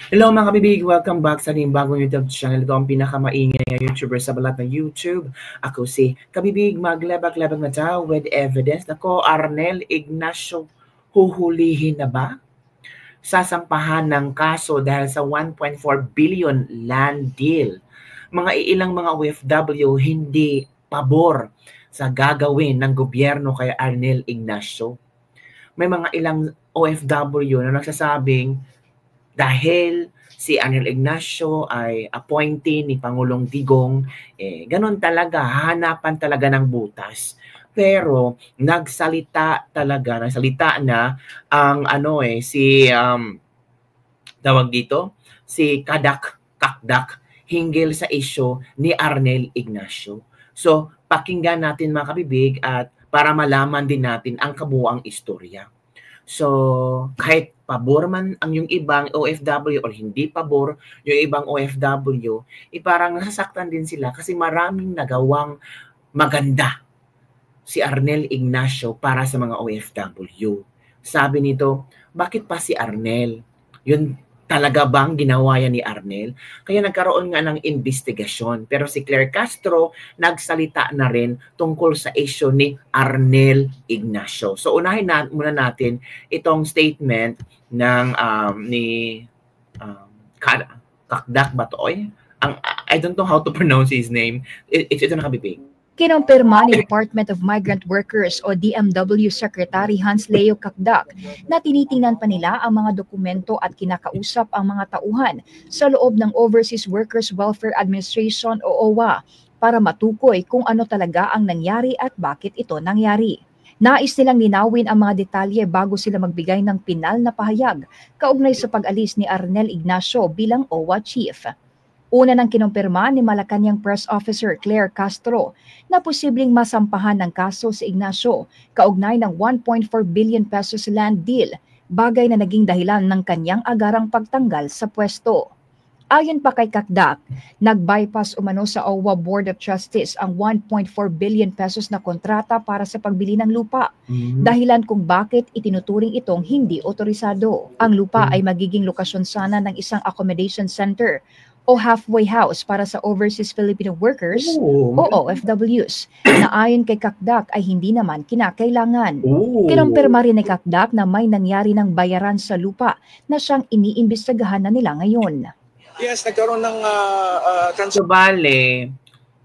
Hello mga kabibig! Welcome back sa ating bagong YouTube channel. Ito ang pinakamaingay na YouTuber sa balat ng YouTube. Ako si Kabibig, maglabag-labag na daw with evidence. Nako, Arnel Ignacio, huhulihin na ba? Sasampahan ng kaso dahil sa 1.4 billion land deal. Mga ilang mga OFW hindi pabor sa gagawin ng gobyerno kay Arnel Ignacio. May mga ilang OFW na nagsasabing dahil si Arnel Ignacio ay appointee ni Pangulong Digong, ganun talaga, hahanapan talaga ng butas. Pero nagsalita na ang tawag dito, si Kakdak hinggil sa isyu ni Arnel Ignacio. So, pakinggan natin mga kabibig at para malaman din natin ang kabuuang istorya. So, kahit pabor man ang yung ibang OFW or hindi pabor yung ibang OFW, parang nasasaktan din sila kasi maraming nagawang maganda si Arnel Ignacio para sa mga OFW. Sabi nito, bakit pa si Arnel? Yun talaga bang ginawa yan ni Arnel? Kaya nagkaroon nga ng investigasyon. Pero si Claire Castro nagsalita na rin tungkol sa issue ni Arnel Ignacio. So unahin muna natin itong statement ng Kakdak Batoy. I don't know how to pronounce his name. Ito na kabibig. Kinumpirma ni Department of Migrant Workers o DMW Secretary Hans Leo Kakdak na tinitingnan pa nila ang mga dokumento at kinakausap ang mga tauhan sa loob ng Overseas Workers Welfare Administration o OWA para matukoy kung ano talaga ang nangyari at bakit ito nangyari. Nais nilang linawin ang mga detalye bago sila magbigay ng pinal na pahayag kaugnay sa pag-alis ni Arnel Ignacio bilang OWA Chief. Una nang kinumpirma ni Malacanang Press Officer Claire Castro na posibleng masampahan ng kaso si Ignacio kaugnay ng 1.4 billion pesos land deal, bagay na naging dahilan ng kanyang agarang pagtanggal sa pwesto. Ayon pa kay Kakdak, nag-bypass umano sa OWA Board of Trustees ang 1.4 billion pesos na kontrata para sa pagbili ng lupa. Dahilan kung bakit itinuturing itong hindi otorisado. Ang lupa ay magiging lokasyon sana ng isang accommodation center o halfway house para sa overseas Filipino workers o OFWs na ayon kay Kakdak ay hindi naman kinakailangan. Kinumpirma rin ni Kakdak na may nangyari ng bayaran sa lupa na siyang iniimbestigahan na nila ngayon. Yes, nagkaroon ng So bale,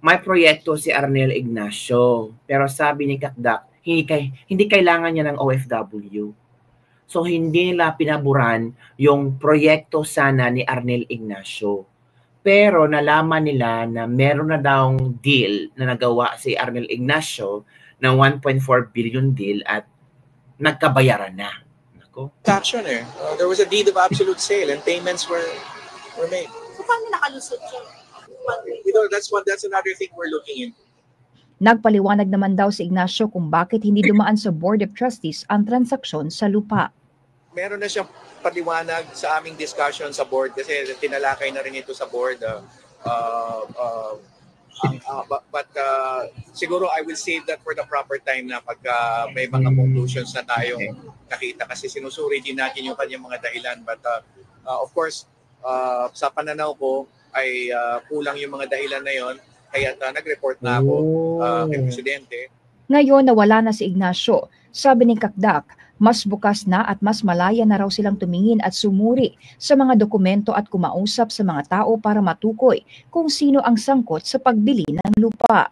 may proyekto si Arnel Ignacio pero sabi ni Kakdak hindi kailangan niya ng OFW. So hindi nila pinaburan yung proyekto sana ni Arnel Ignacio. Pero nalaman nila na meron na daw deal na nagawa si Arnel Ignacio na 1.4 billion deal at nagkabayaran na. Action there was a deed of absolute sale and payments were made. So paano nakalusot siya? That's another thing we're looking into. Nagpaliwanag naman daw si Ignacio kung bakit hindi dumaan sa Board of Trustees ang transaksyon sa lupa. Meron na siyang paliwanag sa aming discussion sa board kasi tinalakay na rin ito sa board. But siguro I will save that for the proper time na pagka may mga conclusions na tayong nakita kasi sinusuri din natin yung kanyang mga dahilan. But of course, sa pananaw ko ay kulang yung mga dahilan na yon kaya nag-report na ako kay Presidente. Ngayon nawala na si Ignacio, sabi ni Kakdak, mas bukas na at mas malaya na raw silang tumingin at sumuri sa mga dokumento at kumausap sa mga tao para matukoy kung sino ang sangkot sa pagbili ng lupa.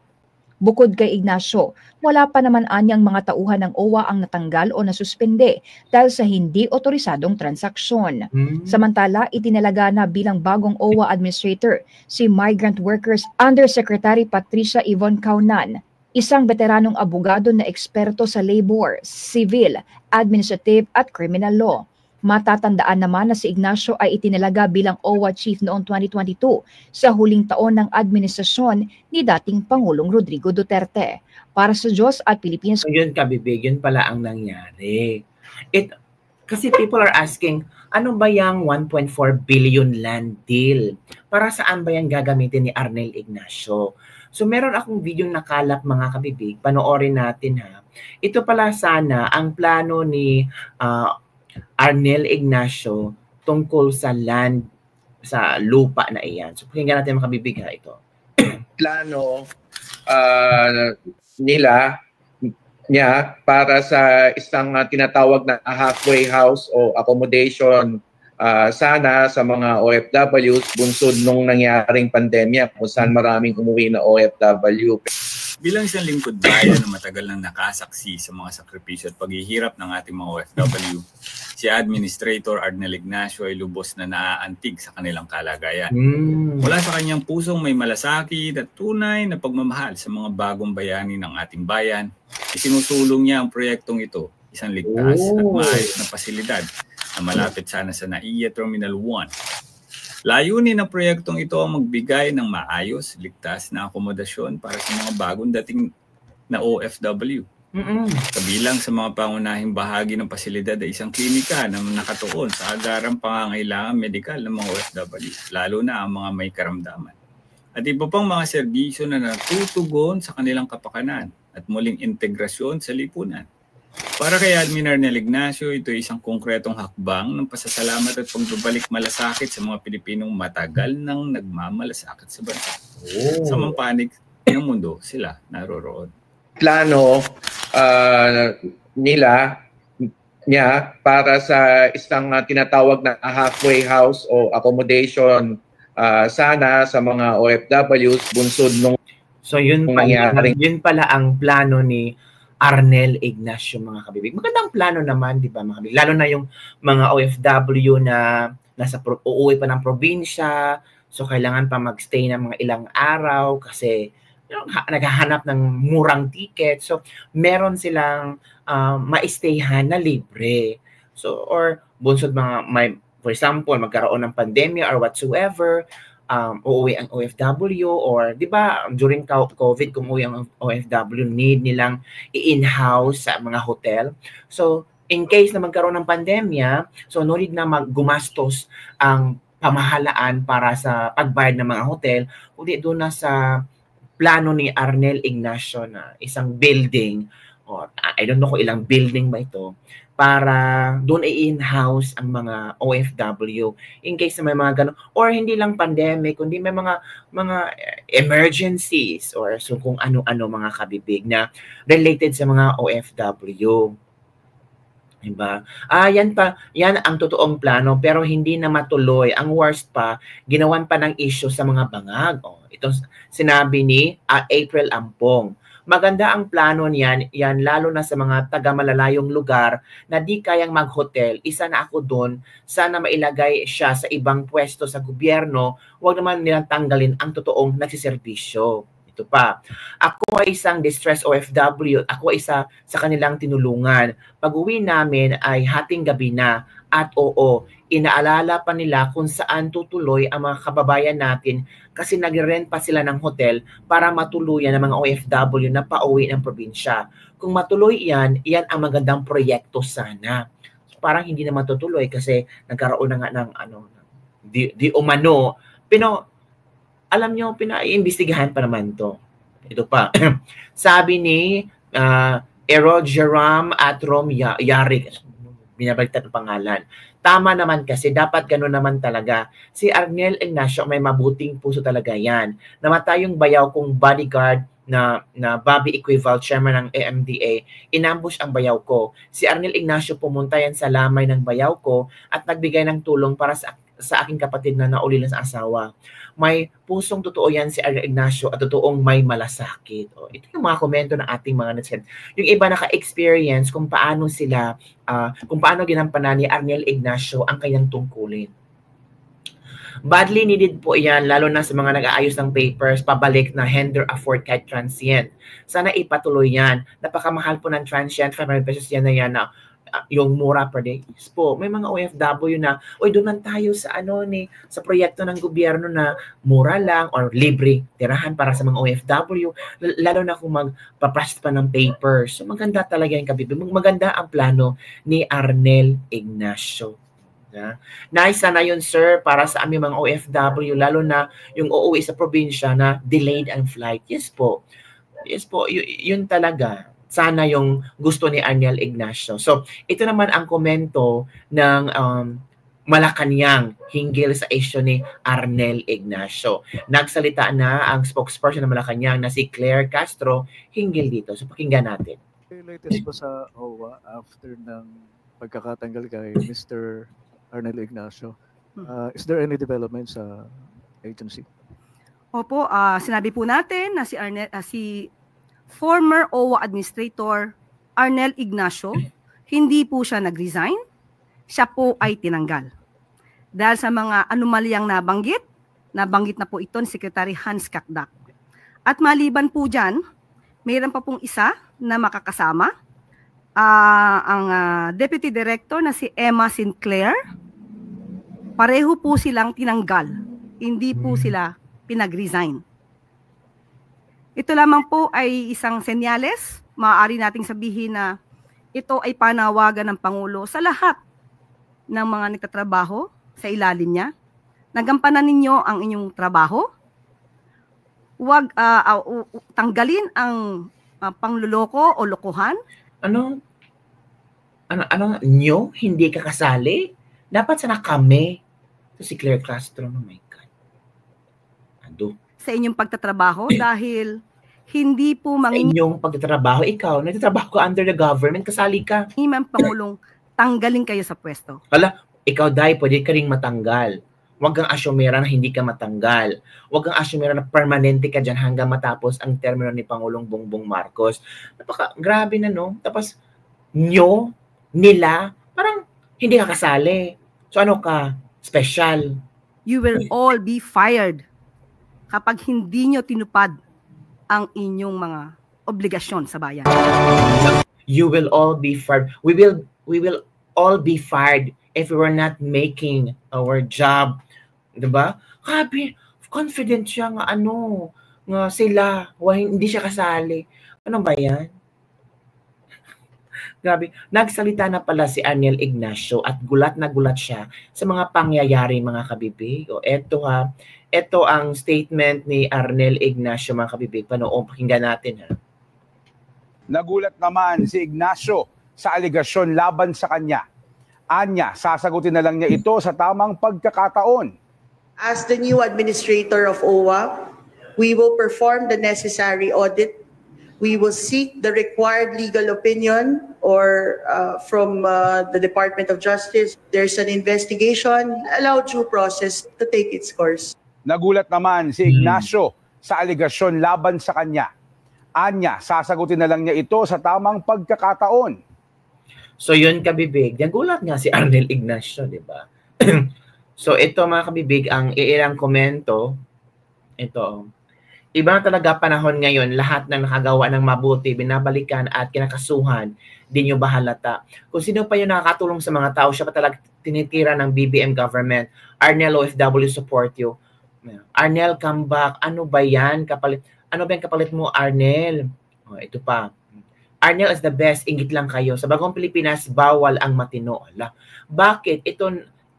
Bukod kay Ignacio, wala pa naman anyang mga tauhan ng OWA ang natanggal o nasuspende dahil sa hindi otorisadong transaksyon. Samantala, itinalaga na bilang bagong OWA administrator si Migrant Workers Undersecretary Patricia Yvonne Caunan, isang veteranong abogado na eksperto sa labor, civil, administrative at criminal law. Matatandaan naman na si Ignacio ay itinalaga bilang OWA Chief noong 2022 sa huling taon ng administrasyon ni dating Pangulong Rodrigo Duterte. Para sa Diyos at Pilipinas. So yun kabibig, yun pala ang nangyari. Kasi people are asking, ano ba yung 1.4 billion land deal? Para saan ba yan gagamitin ni Arnel Ignacio? So meron akong video nakalap mga kabibig, panoorin natin ha. Ito pala sana ang plano ni Arnel Ignacio tungkol sa land sa lupa na iyan. So pakinggan natin mga kabibig ha ito. Plano niya para sa isang tinatawag na halfway house o accommodation sana sa mga OFWs bunsod nung nangyaring pandemya kung saan maraming umuwi na OFW. Bilang isang lingkod bayan na matagal nang nakasaksi sa mga sakripisyo at paghihirap ng ating mga OFW, si Administrator Arnel Ignacio ay lubos na naaantig sa kanilang kalagayan. Mula sa kanyang pusong may malasakit at tunay na pagmamahal sa mga bagong bayani ng ating bayan, isinusulong niya ang proyektong ito, isang ligtas at maayos na pasilidad na malapit sana sa NAIA Terminal 1. Layunin ng proyektong ito ang magbigay ng maayos, ligtas na akomodasyon para sa mga bagong dating na OFW. Kabilang sa mga pangunahing bahagi ng pasilidad ay isang klinika na nakatuon sa agarang pangangailangan medikal ng mga OFW, lalo na ang mga may karamdaman. At iba pang mga serbisyo na natutugon sa kanilang kapakanan at muling integrasyon sa lipunan. Para kay Admin Arnel Ignacio, ito ay isang konkretong hakbang ng pasasalamat at pagbabalik malasakit sa mga Pilipinong matagal nang nagmamalasakit sa bansa. Sa mga panig ng mundo sila naroroon. Plano niya para sa isang tinatawag na halfway house o accommodation sana sa mga OFWs bunsod nung yun pala ang plano ni Arnel Ignacio, mga kabibig. Magandang plano naman, di ba, mga kabibig? Lalo na yung mga OFW na uuwi pa ng probinsya, so kailangan pa magstay ng mga ilang araw kasi naghahanap ng murang ticket. So, meron silang ma-stayhan na libre. So, or bunsod for example, magkaroon ng pandemya or whatsoever, uuwi ang OFW or di ba during COVID kung uuwi ang OFW need nilang i-in-house sa mga hotel. So in case na magkaroon ng pandemya, so no need na gumastos ang pamahalaan para sa pagbayad ng mga hotel, kundi doon na sa plano ni Arnel Ignacio na isang building or I don't know kung ilang building ba ito, para doon i-in-house ang mga OFW in case na may mga ganun or hindi lang pandemic kundi may mga emergencies or so kung ano-ano mga kabibig na related sa mga OFW. Diba? Yan ang totoong plano pero hindi na matuloy. Ang worst pa, ginawan pa ng issue sa mga bangag. Ito sinabi ni April Ampong. Maganda ang plano niyan, lalo na sa mga taga-malalayong lugar na di kayang mag-hotel. Isa na ako doon, sana mailagay siya sa ibang pwesto sa gobyerno, huwag naman nilang tanggalin ang totoong nagsiservisyo. Ito pa, ako ay isang distressed OFW, ako ay isa sa kanilang tinulungan. Pag-uwi namin ay hating gabi na at inaalala pa nila kung saan tutuloy ang mga kababayan natin kasi nag-rent pa sila ng hotel para matuluyan ng mga OFW na pauwi ng probinsya. Kung matuloy yan ang magandang proyekto sana. So, parang hindi na matutuloy kasi nagkaroon na nga ng di umano. Alam nyo, pinaiimbestigahan pa naman to. Ito pa. Sabi ni Erogeram at Rom Yarik, binabaliktad ang pangalan. Tama naman kasi dapat gano'n naman talaga. Si Arnel Ignacio may mabuting puso talaga yan. Namatay yung bayaw kong bodyguard na Bobby Equival, chairman ng AMDA, inambush ang bayaw ko. Si Arnel Ignacio pumunta yan sa lamay ng bayaw ko at nagbigay ng tulong para sa aking kapatid na naulilan sa asawa. May pusong totoo yan si Arnel Ignacio at totoong may malasakit. Ito yung mga komento ng ating mga netizen. Yung iba naka-experience kung paano sila, kung paano ginampanan ni Arnel Ignacio ang kanyang tungkulin. Badly needed po yan, lalo na sa mga nag-aayos ng papers, pabalik na Hender afford kahit transient. Sana ipatuloy yan. Napakamahal po ng transient, 500 pesos yan na yan na yung mura per day. Po, may mga OFW na, doon lang tayo sa sa proyekto ng gobyerno na mura lang or libre tirahan para sa mga OFW, lalo na kung magpaprocess pa ng papers. So maganda talaga yung kabibig. Maganda ang plano ni Arnel Ignacio. Nice sana yun, sir, para sa aming mga OFW, lalo na yung uuwi sa probinsya na delayed ang flight. Yes po. Yun talaga. Sana yung gusto ni Arnel Ignacio. So, ito naman ang komento ng Malacanang hinggil sa issue ni Arnel Ignacio. Nagsalita na ang spokesperson ng Malacanang na si Claire Castro hinggil dito. So pakinggan natin. Latest po sa OWA after ng pagkakatanggal kay Mr. Arnel Ignacio. Is there any development sa agency? Opo, sinabi po natin na si former OWA Administrator Arnel Ignacio, hindi po siya nag-resign, siya po ay tinanggal. Dahil sa mga anomalyang nabanggit na po ito ni Secretary Hans Kakdak. At maliban po dyan, mayroon pa pong isa na makakasama, ang Deputy Director na si Emma Sinclair. Pareho po silang tinanggal, hindi po sila pinag-resign. Ito lamang po ay isang senyales, maaari nating sabihin na ito ay panawagan ng Pangulo sa lahat ng mga nagtatrabaho sa ilalim niya. Nagampanan ninyo ang inyong trabaho. Huwag tanggalin ang pangluloko o lokohan. Ano nyo? Hindi ka kasali? Dapat sana kami. So, si Claire Castro, oh my God. Sa inyong pagtatrabaho dahil hindi po sa inyong pagtatrabaho, ikaw, nagtatrabaho ka under the government, kasali ka. Himang Pangulong, tanggalin kayo sa pwesto. Hala, ikaw dahil pwede ka ring matanggal. Huwag kang asyumera na hindi ka matanggal. Huwag kang asyumera na permanente ka dyan hanggang matapos ang termino ni Pangulong Bongbong Marcos. Grabe na, no? Tapos, nila, parang hindi ka kasali. So ano ka? Special. You will all be fired kapag hindi nyo tinupad ang inyong mga obligasyon sa bayan. You will all be fired. We will all be fired if we were not making our job. Diba? Grabe, confident siya nga nga sila, hindi siya kasali. Ano ba yan? Grabe, nagsalita na pala si Arnel Ignacio at gulat na gulat siya sa mga pangyayari, mga kabibig. O ito ang statement ni Arnel Ignacio, mga kabibig. Pakinggan natin, ha. Nagulat naman si Ignacio sa aligasyon laban sa kanya. Anya, sasagutin na lang niya ito sa tamang pagkakataon. As the new administrator of OWA, we will perform the necessary audit. We will seek the required legal opinion or from the Department of Justice. There's an investigation, allow due process to take its course. Nagulat naman si Ignacio sa aligasyon laban sa kanya. Anya, sasagutin na lang niya ito sa tamang pagkakataon. So yun, kabibig. Nagulat nga si Arnel Ignacio, di ba? So ito, mga kabibig, ang iirang komento. Ito. Iba na talaga panahon ngayon, lahat ng nakagawa ng mabuti, binabalikan at kinakasuhan, di nyo ba halata? Kung sino pa yung nakakatulong sa mga tao, siya pa talaga tinitira ng BBM government. Arnel, OFW, support you. Arnel, come back. Ano ba yan? Ano ba yung kapalit mo, Arnel? Ito pa. Arnel is the best. Ingit lang kayo. Sa bagong Pilipinas, bawal ang matino. Bakit?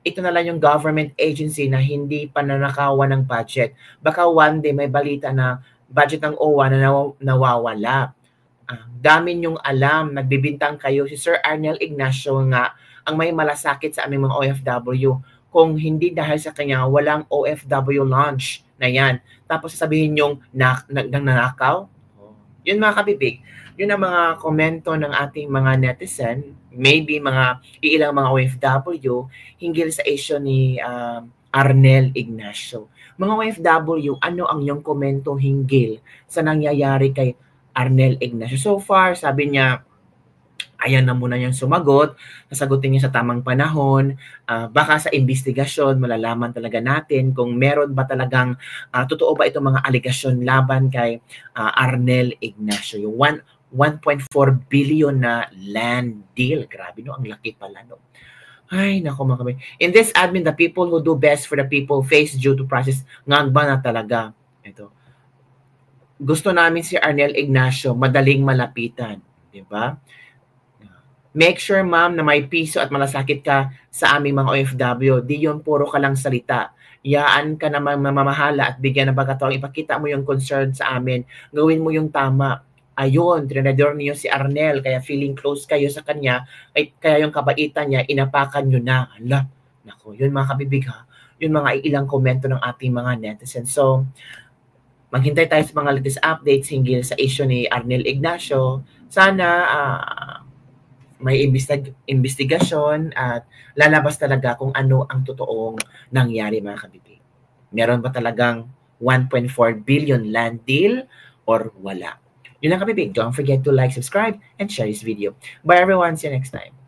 Ito na lang yung government agency na hindi pa nanakawan ng budget. Baka one day may balita na budget ng OWA na nawawala. Dami nyong alam, nagbibintang kayo. Si Sir Arnel Ignacio nga ang may malasakit sa aming mga OFW. Kung hindi dahil sa kanya, walang OFW launch na yan. Tapos sasabihin nyong nanakaw. Yun, mga kabibig. Yun ang mga komento ng ating mga netizen, maybe ilang mga OFW, hinggil sa issue ni Arnel Ignacio. Mga OFW, ano ang iyong komento hinggil sa nangyayari kay Arnel Ignacio? So far, sabi niya, ayan na muna niyang sumagot, sasagutin niya sa tamang panahon, baka sa investigasyon, malalaman talaga natin kung meron ba talagang, totoo ba itong mga aligasyon laban kay Arnel Ignacio. Yung 1.4 billion na land deal. Grabe, no? Ang laki pala, no? Ay, naku, mga kabay. In this admin, the people who do best for the people face due to process. Ngagba na talaga. Ito. Gusto namin si Arnel Ignacio madaling malapitan. Diba? Make sure, ma'am, na may piso at malasakit ka sa aming mga OFW. Di yun puro ka lang salita. Yaan ka naman mamamahala at bigyan ng pagkataong ipakita mo yung concern sa amin. Gawin mo yung tama. Ayun, trinador niyo si Arnel, kaya feeling close kayo sa kanya, kaya yung kabaitan niya, inapakan nyo na. Hala, Naku, yun mga kabibig ha. Yun mga ilang komento ng ating mga netizens. So, maghintay tayo sa mga latest updates hinggil sa issue ni Arnel Ignacio. Sana may investigasyon at lalabas talaga kung ano ang totoong nangyari mga kabibig. Meron ba talagang 1.4 billion land deal or wala? Yun lang kabibig. Don't forget to like, subscribe, and share this video. Bye everyone. See you next time.